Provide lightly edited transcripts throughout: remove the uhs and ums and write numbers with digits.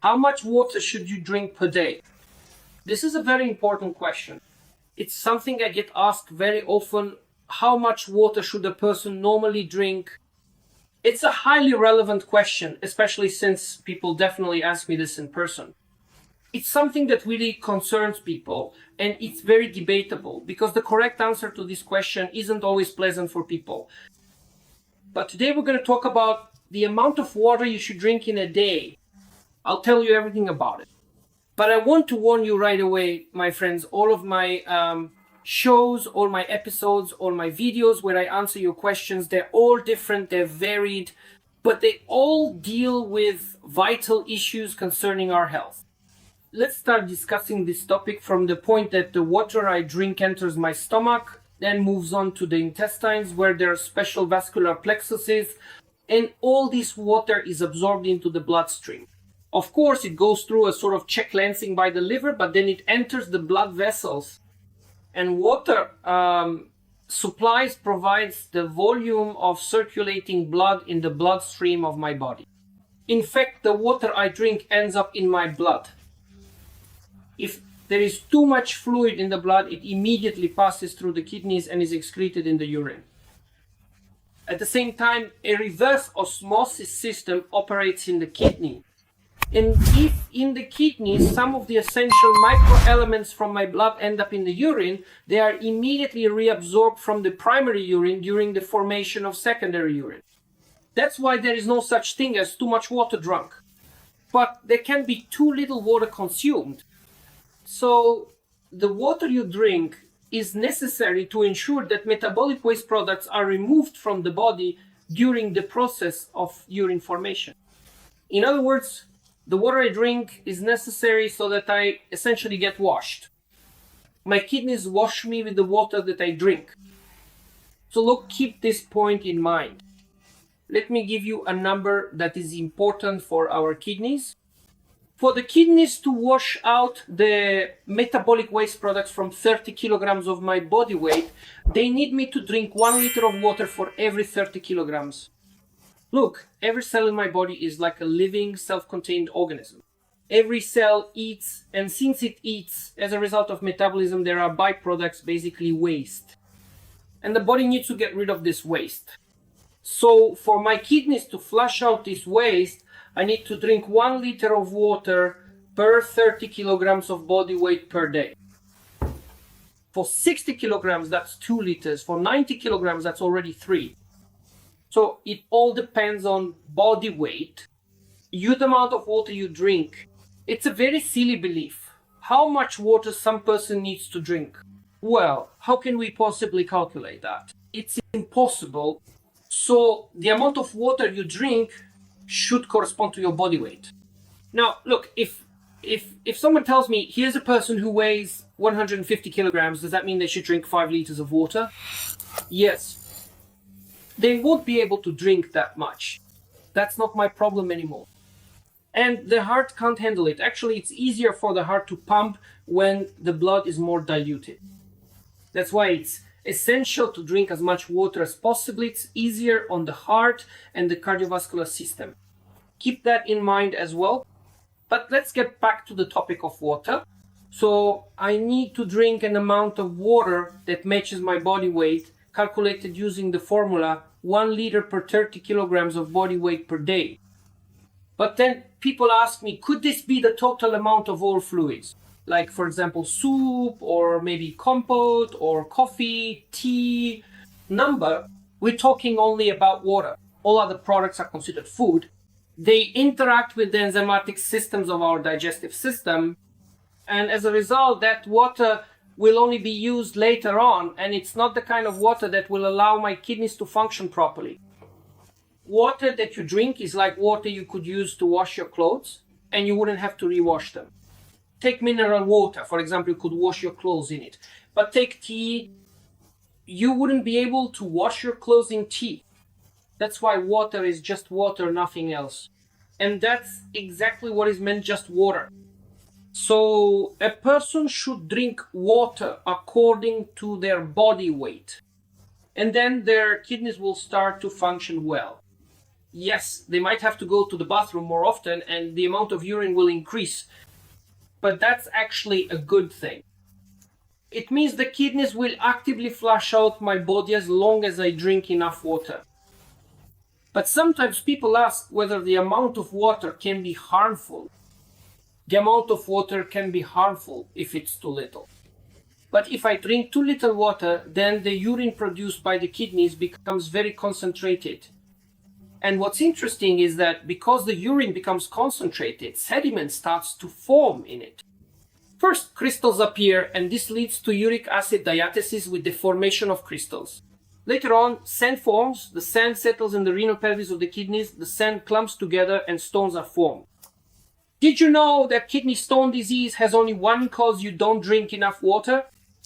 How much water should you drink per day? This is a very important question. It's something I get asked very often. How much water should a person normally drink? It's a highly relevant question, especially since people definitely ask me this in person. It's something that really concerns people, and it's very debatable because the correct answer to this question isn't always pleasant for people. But today we're going to talk about the amount of water you should drink in a day. I'll tell you everything about it. But I want to warn you right away, my friends, all of my shows, all my episodes, all my videos where I answer your questions, they're all different, they're varied, but they all deal with vital issues concerning our health. Let's start discussing this topic from the point that the water I drink enters my stomach, then moves on to the intestines where there are special vascular plexuses, and all this water is absorbed into the bloodstream. Of course, it goes through a sort of check lancing by the liver, but then it enters the blood vessels. And water provides the volume of circulating blood in the bloodstream of my body. In fact, the water I drink ends up in my blood. If there is too much fluid in the blood, it immediately passes through the kidneys and is excreted in the urine. At the same time, a reverse osmosis system operates in the kidney. And if in the kidneys some of the essential microelements from my blood end up in the urine, they are immediately reabsorbed from the primary urine during the formation of secondary urine. That's why there is no such thing as too much water drunk. But there can be too little water consumed. So the water you drink is necessary to ensure that metabolic waste products are removed from the body during the process of urine formation. In other words, the water I drink is necessary so that I essentially get washed. My kidneys wash me with the water that I drink. So look, keep this point in mind. Let me give you a number that is important for our kidneys. For the kidneys to wash out the metabolic waste products from 30 kilograms of my body weight, they need me to drink 1 liter of water for every 30 kilograms. Look, every cell in my body is like a living, self-contained organism. Every cell eats, and since it eats, as a result of metabolism, there are byproducts, basically waste. And the body needs to get rid of this waste. So for my kidneys to flush out this waste, I need to drink 1 liter of water per 30 kilograms of body weight per day. For 60 kilograms, that's 2 liters. For 90 kilograms, that's already 3. So it all depends on body weight, the amount of water you drink. It's a very silly belief. How much water some person needs to drink? Well, how can we possibly calculate that? It's impossible. So the amount of water you drink should correspond to your body weight. Now, look, if someone tells me, here's a person who weighs 150 kilograms, does that mean they should drink 5 liters of water? Yes. They won't be able to drink that much. That's not my problem anymore. And the heart can't handle it. Actually, it's easier for the heart to pump when the blood is more diluted. That's why it's essential to drink as much water as possible. It's easier on the heart and the cardiovascular system. Keep that in mind as well. But let's get back to the topic of water. So I need to drink an amount of water that matches my body weight, calculated using the formula 1 liter per 30 kilograms of body weight per day. But then people ask me, could this be the total amount of all fluids? Like, for example, soup or maybe compote or coffee, tea. Number, we're talking only about water. All other products are considered food. They interact with the enzymatic systems of our digestive system. And as a result, that water will only be used later on, and it's not the kind of water that will allow my kidneys to function properly. Water that you drink is like water you could use to wash your clothes, and you wouldn't have to rewash them. Take mineral water, for example, you could wash your clothes in it. But take tea, you wouldn't be able to wash your clothes in tea. That's why water is just water, nothing else. And that's exactly what is meant, just water. So a person should drink water according to their body weight. And then their kidneys will start to function well. Yes, they might have to go to the bathroom more often and the amount of urine will increase. But that's actually a good thing. It means the kidneys will actively flush out my body as long as I drink enough water. But sometimes people ask whether the amount of water can be harmful. The amount of water can be harmful if it's too little. But if I drink too little water, then the urine produced by the kidneys becomes very concentrated. And what's interesting is that because the urine becomes concentrated, sediment starts to form in it. First, crystals appear, and this leads to uric acid diathesis with the formation of crystals. Later on, sand forms, the sand settles in the renal pelvis of the kidneys, the sand clumps together and stones are formed. Did you know that kidney stone disease has only one cause? You don't drink enough water?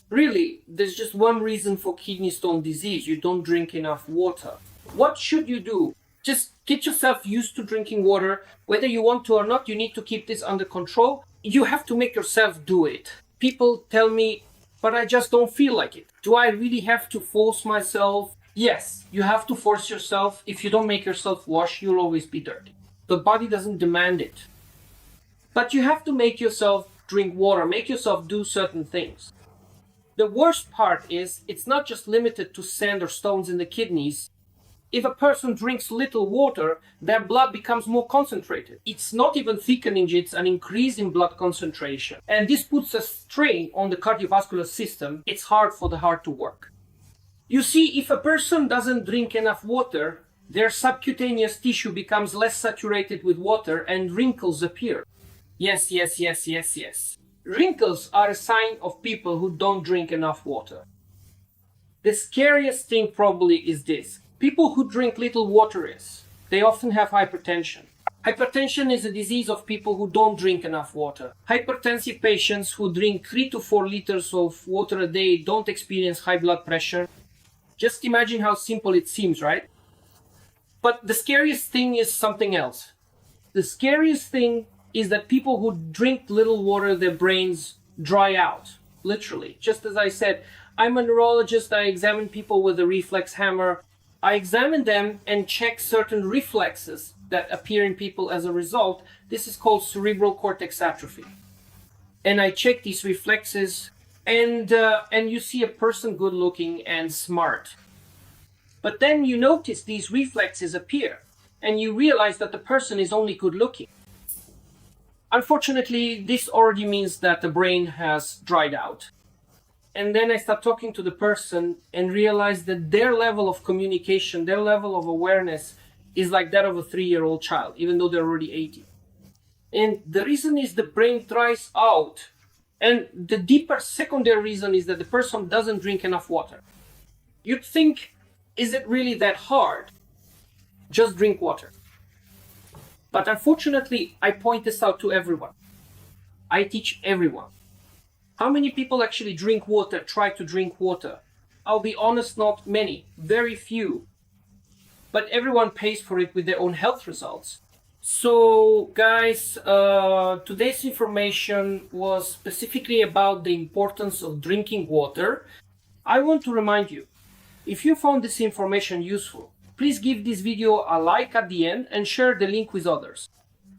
Really, there's just one reason for kidney stone disease: you don't drink enough water. What should you do? Just get yourself used to drinking water. Whether you want to or not, you need to keep this under control. You have to make yourself do it. People tell me, but I just don't feel like it. Do I really have to force myself? Yes, you have to force yourself. If you don't make yourself wash, you'll always be dirty. The body doesn't demand it. But you have to make yourself drink water, make yourself do certain things. The worst part is, it's not just limited to sand or stones in the kidneys. If a person drinks little water, their blood becomes more concentrated. It's not even thickening, it's an increase in blood concentration. And this puts a strain on the cardiovascular system. It's hard for the heart to work. You see, if a person doesn't drink enough water, their subcutaneous tissue becomes less saturated with water and wrinkles appear. Yes. Wrinkles are a sign of people who don't drink enough water. The scariest thing probably is this. People who drink little water they often have hypertension. Hypertension is a disease of people who don't drink enough water. Hypertensive patients who drink 3 to 4 liters of water a day don't experience high blood pressure. Just imagine how simple it seems, right? But the scariest thing is something else. The scariest thing is that people who drink little water, their brains dry out, literally. Just as I said, I'm a neurologist, I examine people with a reflex hammer. I examine them and check certain reflexes that appear in people as a result. This is called cerebral cortex atrophy. And I check these reflexes and you see a person good looking and smart. But then you notice these reflexes appear and you realize that the person is only good looking. Unfortunately, this already means that the brain has dried out. And then I start talking to the person and realize that their level of communication, their level of awareness is like that of a 3-year-old child, even though they're already 80. And the reason is the brain dries out. And the deeper secondary reason is that the person doesn't drink enough water. You'd think, is it really that hard? Just drink water. But unfortunately, I point this out to everyone. I teach everyone. How many people actually drink water, try to drink water? I'll be honest, not many, very few. But everyone pays for it with their own health results. So guys, today's information was specifically about the importance of drinking water. I want to remind you, if you found this information useful, please give this video a like at the end and share the link with others.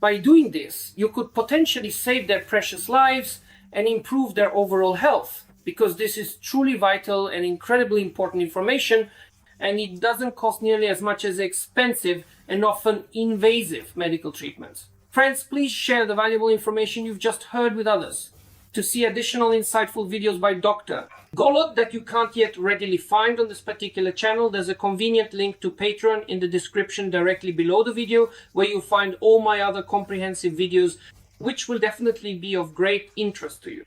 By doing this, you could potentially save their precious lives and improve their overall health, because this is truly vital and incredibly important information, and it doesn't cost nearly as much as expensive and often invasive medical treatments. Friends, please share the valuable information you've just heard with others. To see additional insightful videos by Dr. Golod that you can't yet readily find on this particular channel, there's a convenient link to Patreon in the description directly below the video, where you'll find all my other comprehensive videos, which will definitely be of great interest to you.